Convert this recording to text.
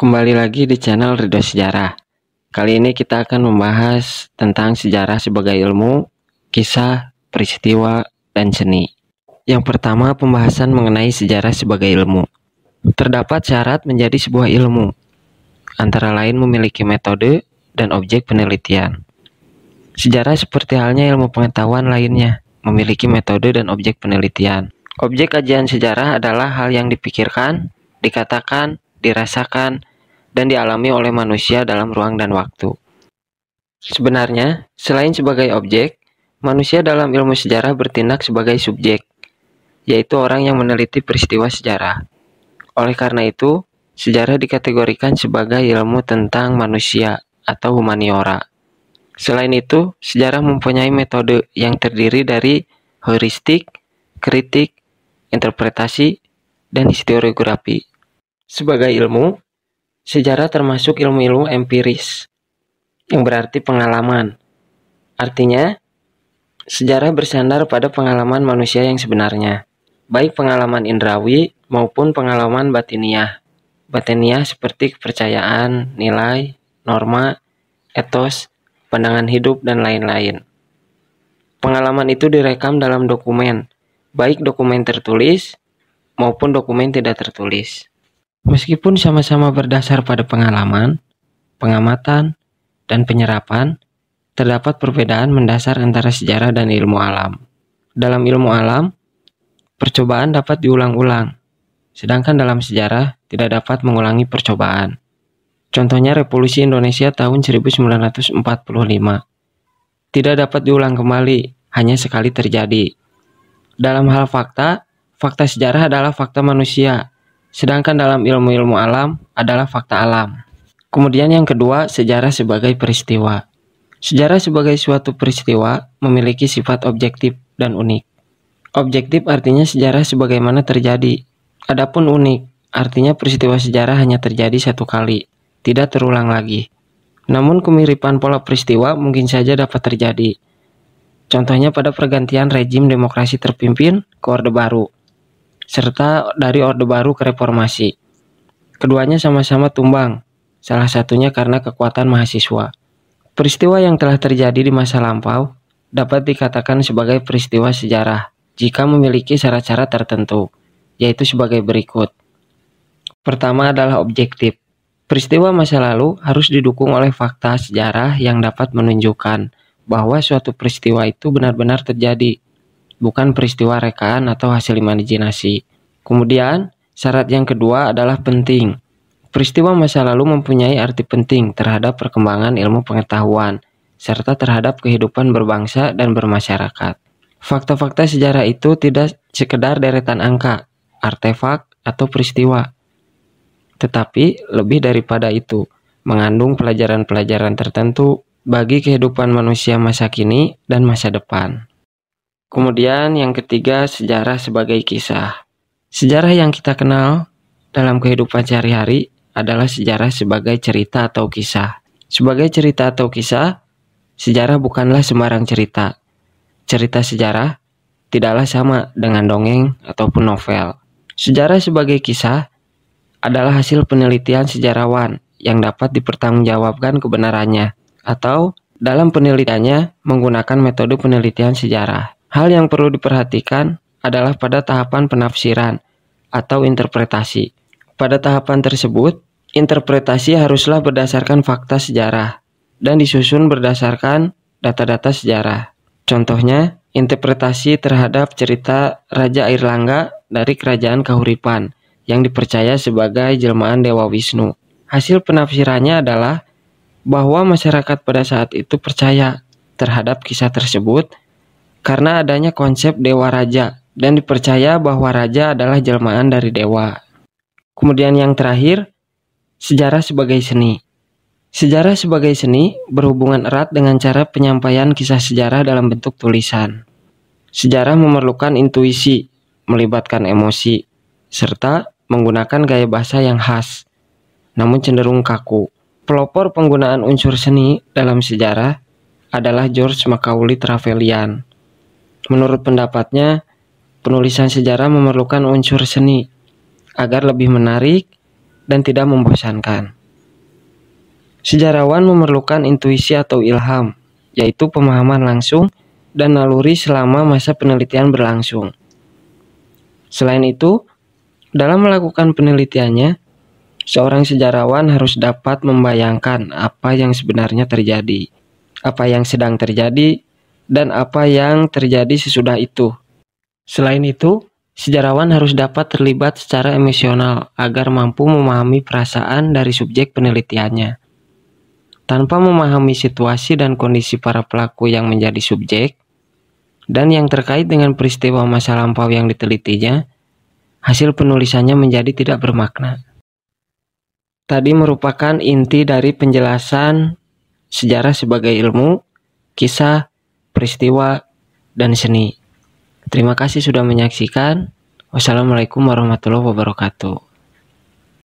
Kembali lagi di channel Ridho Sejarah. Kali ini kita akan membahas tentang sejarah sebagai ilmu, kisah, peristiwa, dan seni. Yang pertama, pembahasan mengenai sejarah sebagai ilmu. Terdapat syarat menjadi sebuah ilmu, antara lain memiliki metode dan objek penelitian. Sejarah seperti halnya ilmu pengetahuan lainnya, memiliki metode dan objek penelitian. Objek kajian sejarah adalah hal yang dipikirkan, dikatakan, dirasakan, dan dialami oleh manusia dalam ruang dan waktu. Sebenarnya, selain sebagai objek, manusia dalam ilmu sejarah bertindak sebagai subjek, yaitu orang yang meneliti peristiwa sejarah. Oleh karena itu, sejarah dikategorikan sebagai ilmu tentang manusia atau humaniora. Selain itu, sejarah mempunyai metode yang terdiri dari heuristik, kritik, interpretasi, dan historiografi. Sebagai ilmu, sejarah termasuk ilmu-ilmu empiris, yang berarti pengalaman. Artinya, sejarah bersandar pada pengalaman manusia yang sebenarnya, baik pengalaman indrawi maupun pengalaman batiniah. Batiniah seperti kepercayaan, nilai, norma, etos, pandangan hidup, dan lain-lain. Pengalaman itu direkam dalam dokumen, baik dokumen tertulis maupun dokumen tidak tertulis. Meskipun sama-sama berdasar pada pengalaman, pengamatan, dan penyerapan, terdapat perbedaan mendasar antara sejarah dan ilmu alam. Dalam ilmu alam, percobaan dapat diulang-ulang, sedangkan dalam sejarah tidak dapat mengulangi percobaan. Contohnya Revolusi Indonesia tahun 1945. Tidak dapat diulang kembali, hanya sekali terjadi. Dalam hal fakta, fakta sejarah adalah fakta manusia, sedangkan dalam ilmu-ilmu alam adalah fakta alam. Kemudian yang kedua, sejarah sebagai peristiwa. Sejarah sebagai suatu peristiwa memiliki sifat objektif dan unik. Objektif artinya sejarah sebagaimana terjadi. Adapun unik, artinya peristiwa sejarah hanya terjadi satu kali, tidak terulang lagi. Namun kemiripan pola peristiwa mungkin saja dapat terjadi. Contohnya pada pergantian rejim demokrasi terpimpin ke Orde Baru, serta dari Orde Baru ke Reformasi. Keduanya sama-sama tumbang, salah satunya karena kekuatan mahasiswa. Peristiwa yang telah terjadi di masa lampau dapat dikatakan sebagai peristiwa sejarah jika memiliki syarat-syarat tertentu, yaitu sebagai berikut. Pertama adalah objektif. Peristiwa masa lalu harus didukung oleh fakta sejarah yang dapat menunjukkan bahwa suatu peristiwa itu benar-benar terjadi, bukan peristiwa rekaan atau hasil imajinasi. Kemudian, syarat yang kedua adalah penting. Peristiwa masa lalu mempunyai arti penting terhadap perkembangan ilmu pengetahuan, serta terhadap kehidupan berbangsa dan bermasyarakat. Fakta-fakta sejarah itu tidak sekedar deretan angka, artefak, atau peristiwa, tetapi lebih daripada itu, mengandung pelajaran-pelajaran tertentu bagi kehidupan manusia masa kini dan masa depan. Kemudian yang ketiga, sejarah sebagai kisah. Sejarah yang kita kenal dalam kehidupan sehari-hari adalah sejarah sebagai cerita atau kisah. Sebagai cerita atau kisah, sejarah bukanlah sembarang cerita. Cerita sejarah tidaklah sama dengan dongeng ataupun novel. Sejarah sebagai kisah adalah hasil penelitian sejarawan yang dapat dipertanggungjawabkan kebenarannya, atau dalam penelitiannya menggunakan metode penelitian sejarah. Hal yang perlu diperhatikan adalah pada tahapan penafsiran atau interpretasi. Pada tahapan tersebut, interpretasi haruslah berdasarkan fakta sejarah dan disusun berdasarkan data-data sejarah. Contohnya, interpretasi terhadap cerita Raja Airlangga dari Kerajaan Kahuripan yang dipercaya sebagai jelmaan Dewa Wisnu. Hasil penafsirannya adalah bahwa masyarakat pada saat itu percaya terhadap kisah tersebut karena adanya konsep dewa raja dan dipercaya bahwa raja adalah jelmaan dari dewa. Kemudian yang terakhir, sejarah sebagai seni. Sejarah sebagai seni berhubungan erat dengan cara penyampaian kisah sejarah dalam bentuk tulisan. Sejarah memerlukan intuisi, melibatkan emosi, serta menggunakan gaya bahasa yang khas, namun cenderung kaku. Pelopor penggunaan unsur seni dalam sejarah adalah George Macaulay Trevelyan. Menurut pendapatnya, penulisan sejarah memerlukan unsur seni agar lebih menarik dan tidak membosankan. Sejarawan memerlukan intuisi atau ilham, yaitu pemahaman langsung dan naluri selama masa penelitian berlangsung. Selain itu, dalam melakukan penelitiannya, seorang sejarawan harus dapat membayangkan apa yang sebenarnya terjadi, apa yang sedang terjadi, dan apa yang terjadi sesudah itu. Selain itu, sejarawan harus dapat terlibat secara emosional agar mampu memahami perasaan dari subjek penelitiannya. Tanpa memahami situasi dan kondisi para pelaku yang menjadi subjek, dan yang terkait dengan peristiwa masa lampau yang ditelitinya, hasil penulisannya menjadi tidak bermakna. Tadi merupakan inti dari penjelasan sejarah sebagai ilmu, kisah, peristiwa, dan seni. Terima kasih sudah menyaksikan. Wassalamualaikum warahmatullahi wabarakatuh.